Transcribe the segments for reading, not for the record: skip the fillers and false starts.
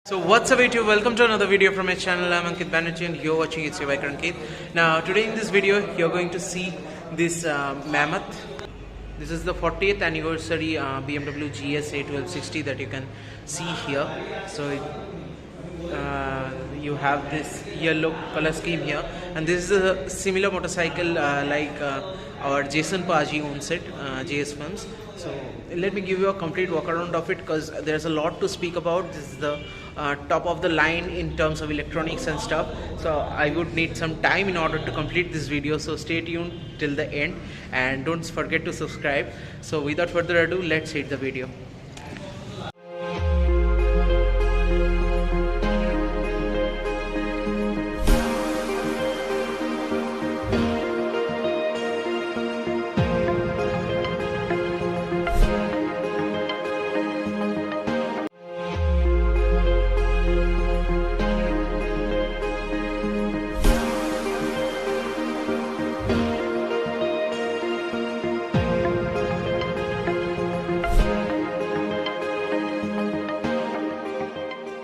So what's up YouTube, welcome to another video from my channel. I'm Ankit Banerjee and you're watching It's Your Bike Ankit. Now today in this video you're going to see this Mammoth. This is the 40th anniversary BMW GSA 1260 that you can see here. So you have this yellow color scheme here, and this is a similar motorcycle like our Jason Paji owns it, JS Films. So let me give you a complete walk around of it because there's a lot to speak about. This is the top of the line in terms of electronics and stuff, so I would need some time in order to complete this video, so stay tuned till the end and don't forget to subscribe. So without further ado, let's hit the video.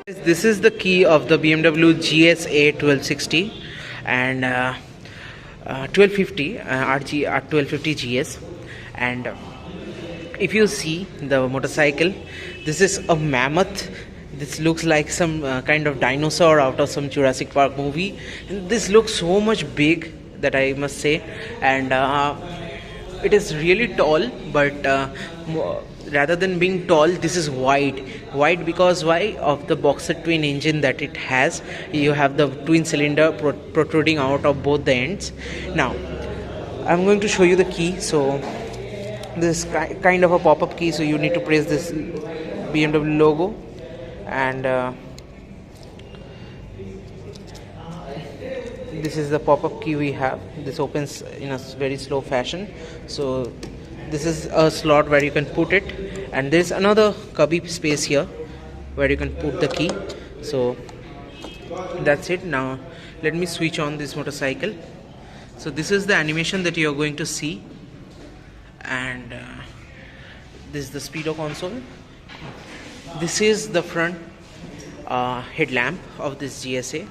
This is the key of the BMW GSA 1260 and 1250 R1250 GS. And if you see the motorcycle, this is a Mammoth. This looks like some kind of dinosaur out of some Jurassic Park movie, and this looks so much big that I must say. And it is really tall, but rather than being tall, this is wide because why? Of the boxer twin engine that it has. You have the twin cylinder protruding out of both the ends. Now I'm going to show you the key. So this kind of a pop-up key, so you need to press this BMW logo, and this is the pop-up key we have. This opens in a very slow fashion. So this is a slot where you can put it, and there is another cubby space here where you can put the key. So that's it. Now let me switch on this motorcycle. So this is the animation that you are going to see, and this is the speedo console. This is the front headlamp of this GSA,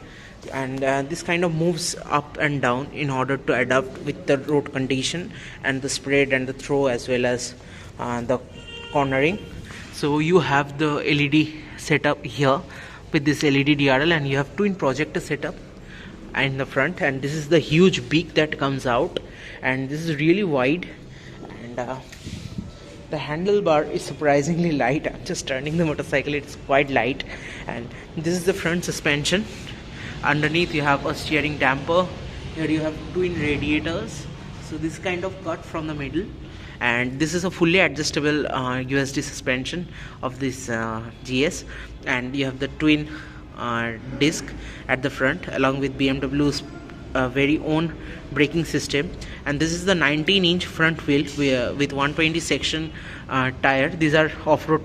and this kind of moves up and down in order to adapt with the road condition and the spread and the throw, as well as the cornering. So you have the LED setup here with this LED DRL, and you have twin projector setup in the front, and this is the huge beak that comes out, and this is really wide, and the handlebar is surprisingly light. I'm just turning the motorcycle, it's quite light. And this is the front suspension. Underneath you have a steering damper. Here you have twin radiators, so this kind of cut from the middle, and this is a fully adjustable USD suspension of this GS, and you have the twin disc at the front along with BMW's very own braking system. And this is the 19-inch front wheel with 120 section tire. These are off-road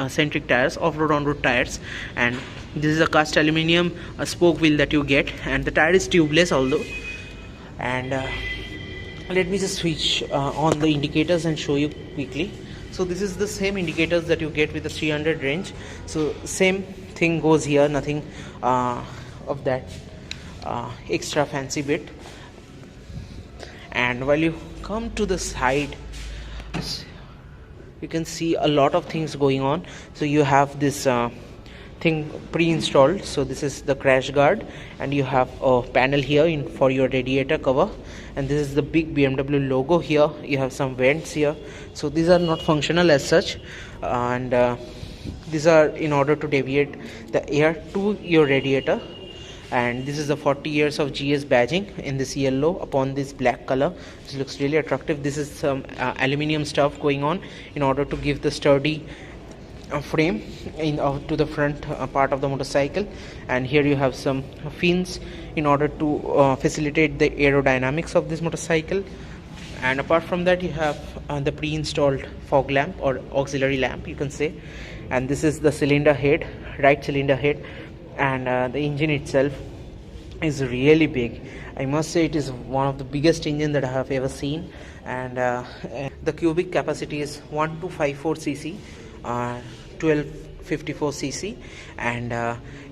centric tires, off-road on-road tires, and this is a cast aluminium spoke wheel that you get, and the tire is tubeless although. And let me just switch on the indicators and show you quickly. So this is the same indicators that you get with the 300 range. So same thing goes here, nothing of that extra fancy bit. And while you come to the side, you can see a lot of things going on. So you have this thing pre-installed. So this is the crash guard, and you have a panel here for your radiator cover, and this is the big BMW logo here. You have some vents here, so these are not functional as such, and these are in order to deviate the air to your radiator. And this is the 40 years of GS badging in this yellow upon this black color. This looks really attractive. This is some aluminium stuff going on in order to give the sturdy frame to the front part of the motorcycle. And here you have some fins in order to facilitate the aerodynamics of this motorcycle. And apart from that, you have the pre-installed fog lamp or auxiliary lamp, you can say. And this is the cylinder head, right cylinder head. And the engine itself is really big. I must say it is one of the biggest engine that I have ever seen, and the cubic capacity is 1254 cc, 12 R1254cc, and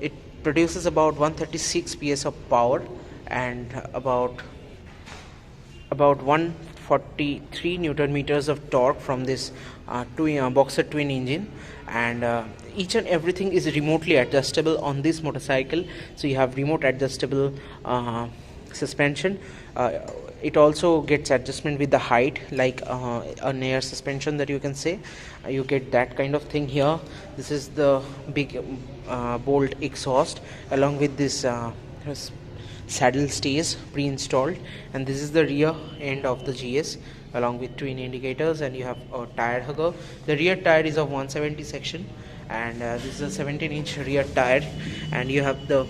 it produces about 136 PS of power and about 143 Newton meters of torque from this boxer twin engine. And each and everything is remotely adjustable on this motorcycle. So you have remote adjustable suspension. It also gets adjustment with the height, like an air suspension that you can say. You get that kind of thing here. This is the big bolt exhaust along with this saddle stays pre-installed, and this is the rear end of the GS along with twin indicators, and you have a tire hugger. The rear tire is of 170 section, and this is a 17-inch rear tire, and you have the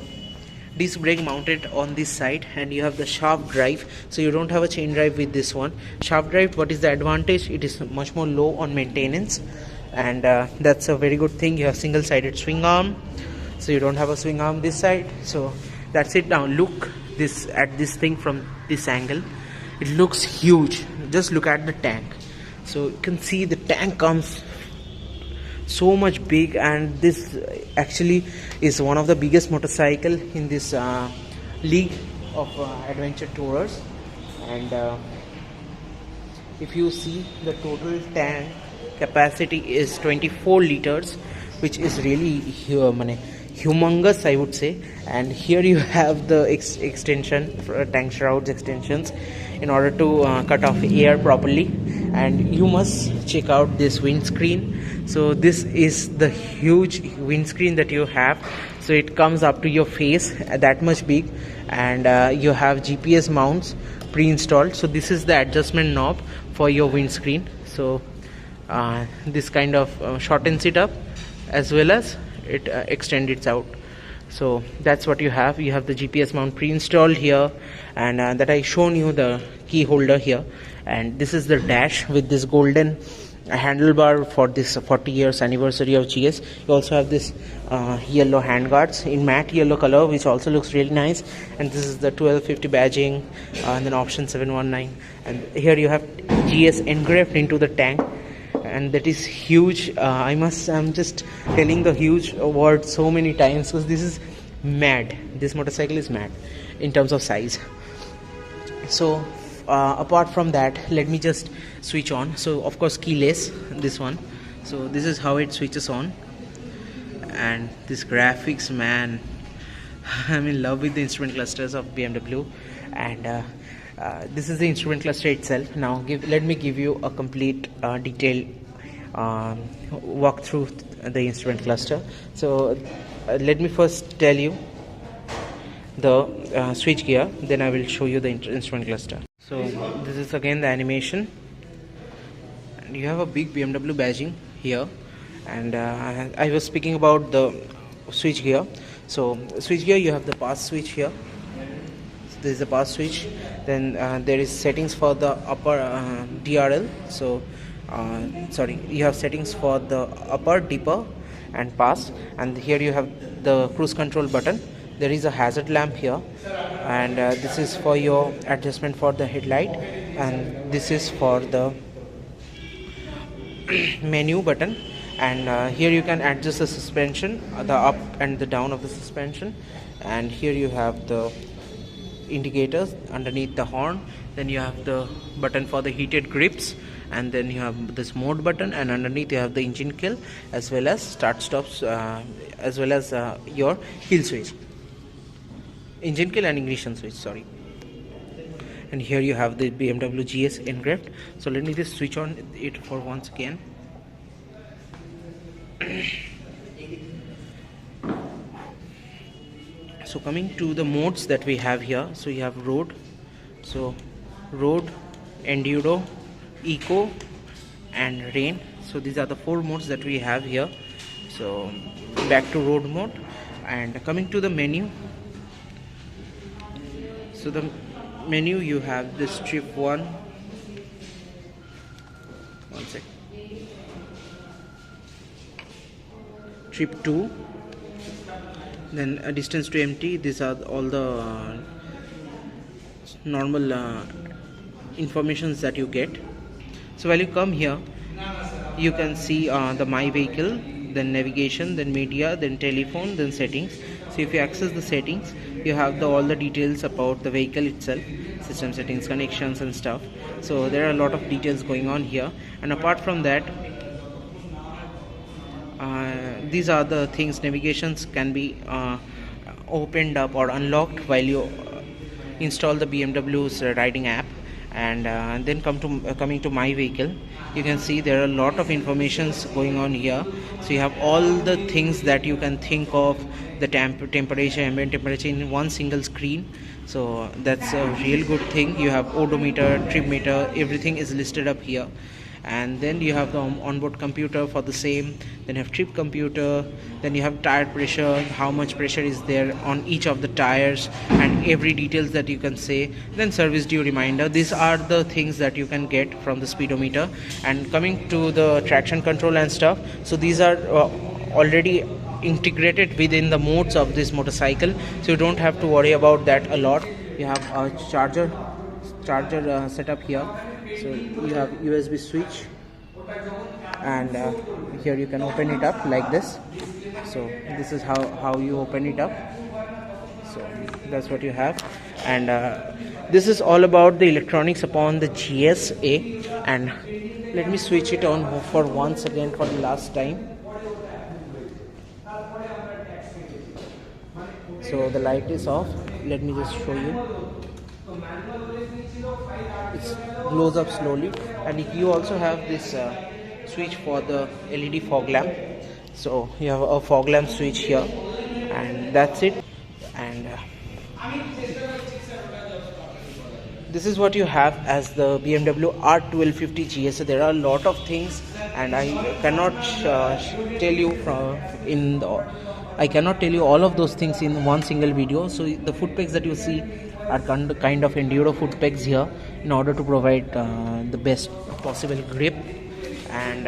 disc brake mounted on this side, and you have the shaft drive. So you don't have a chain drive with this one. Shaft drive, what is the advantage? It is much more low on maintenance, and that's a very good thing. You have single-sided swing arm, so you don't have a swing arm this side. So that's it. Now look at this thing from this angle. It looks huge. Just look at the tank. So you can see the tank comes so much big, and this actually is one of the biggest motorcycle in this league of adventure tourers. And if you see, the total tank capacity is 24 liters, which is really humongous, I would say. And here you have the extension for tank shrouds extensions in order to cut off air properly. And you must check out this windscreen. So this is the huge windscreen that you have. So it comes up to your face, that much big, and you have GPS mounts pre-installed. So this is the adjustment knob for your windscreen. So this kind of shortens it up, as well as it extends it out. So that's what you have. You have the GPS mount pre-installed here, and that I shown you the key holder here. And this is the dash with this golden handlebar for this 40 years anniversary of GS. You also have this yellow handguards in matte yellow color, which also looks really nice. And this is the 1250 badging, and then option 719. And here you have GS engraved into the tank, and that is huge. I'm just telling the huge word so many times because this is mad. This motorcycle is mad in terms of size. So apart from that, let me just switch on. So of course keyless, this one. So this is how it switches on, and this graphics, man, I'm in love with the instrument clusters of BMW. And this is the instrument cluster itself. Now let me give you a complete detailed walk through the instrument cluster. So let me first tell you the switch gear, then I will show you the instrument cluster. So this is again the animation, and you have a big BMW badging here. And I was speaking about the switch gear. So switch gear, you have the pass switch here. So this is the pass switch. Then there is settings for the upper DRL. So sorry, you have settings for the upper, deeper, and pass. And here you have the cruise control button. There is a hazard lamp here, and this is for your adjustment for the headlight, and this is for the menu button. And here you can adjust the suspension, the up and the down of the suspension. And here you have the indicators underneath the horn. Then you have the button for the heated grips, and then you have this mode button, and underneath you have the engine kill, as well as start stops, as well as your kill switch, engine kill and ignition switch, sorry. And here you have the BMW GS engraved. So let me just switch on it for once again. So coming to the modes that we have here, so you have road, so road, enduro, eco, and rain. So these are the 4 modes that we have here. So back to road mode, and coming to the menu. So the menu, you have this trip 1 sec, trip 2, then a distance to empty. These are all the normal informations that you get. So while you come here, you can see the my vehicle, then navigation, then media, then telephone, then settings. So if you access the settings, you have all the details about the vehicle itself, system settings, connections and stuff. So there are a lot of details going on here. And apart from that, these are the things. Navigations can be opened up or unlocked while you install the BMW's riding app. And then coming to my vehicle, you can see there are a lot of informations going on here. So you have all the things that you can think of, the temperature, ambient temperature in one single screen. So that's a real good thing. You have odometer, trip meter, everything is listed up here. And then you have the onboard computer for the same, then you have trip computer, then you have tire pressure, how much pressure is there on each of the tires, and every details that you can say. Then service due reminder. These are the things that you can get from the speedometer. And coming to the traction control and stuff, so these are already integrated within the modes of this motorcycle, so you don't have to worry about that a lot. You have a charger setup here. So you have USB switch, and here you can open it up like this. So this is how you open it up. So that's what you have. And this is all about the electronics upon the GSA. And let me switch it on for once again for the last time. So the light is off. Let me just show you. It glows up slowly, and you also have this switch for the LED fog lamp. So you have a fog lamp switch here, and that's it. And this is what you have as the BMW R1250 GSA. There are a lot of things, and I cannot I cannot tell you all of those things in one single video. So the foot pegs that you see are kind of enduro foot pegs here, in order to provide the best possible grip. And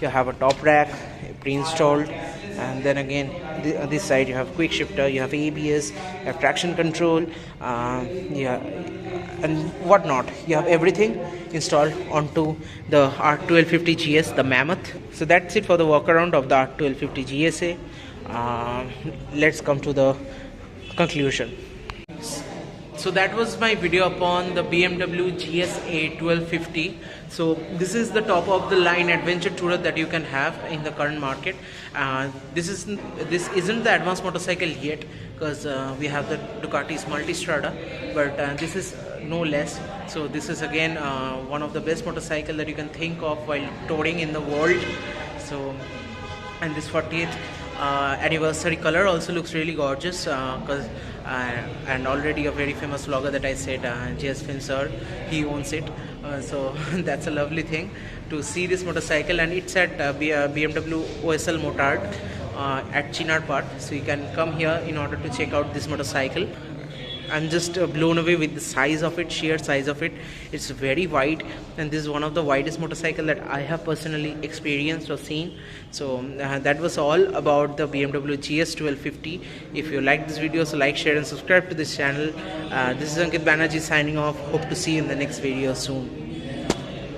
you have a top rack pre-installed, and then again this side you have quick shifter, you have ABS, you have traction control, and whatnot. You have everything installed onto the R1250 GS, the Mammoth. So that's it for the walk around of the R1250 GSA. Let's come to the conclusion. So that was my video upon the BMW GSA 1250. So this is the top of the line adventure tourer that you can have in the current market. This isn't the advanced motorcycle yet, because we have the Ducati's Multistrada, but this is no less. So this is again one of the best motorcycle that you can think of while touring in the world. So, and this 40th anniversary color also looks really gorgeous, and already a very famous vlogger that I said, JS Film sir, he owns it. So that's a lovely thing to see this motorcycle, and it's at BMW OSL Motard at Chinad Park. So you can come here in order to check out this motorcycle. I'm just blown away with the size of it, sheer size of it. It's very wide, and this is one of the widest motorcycle that I have personally experienced or seen. So that was all about the BMW GS 1250. If you like this video, so like, share and subscribe to this channel. This is Ankit Banerjee signing off. Hope to see you in the next video soon.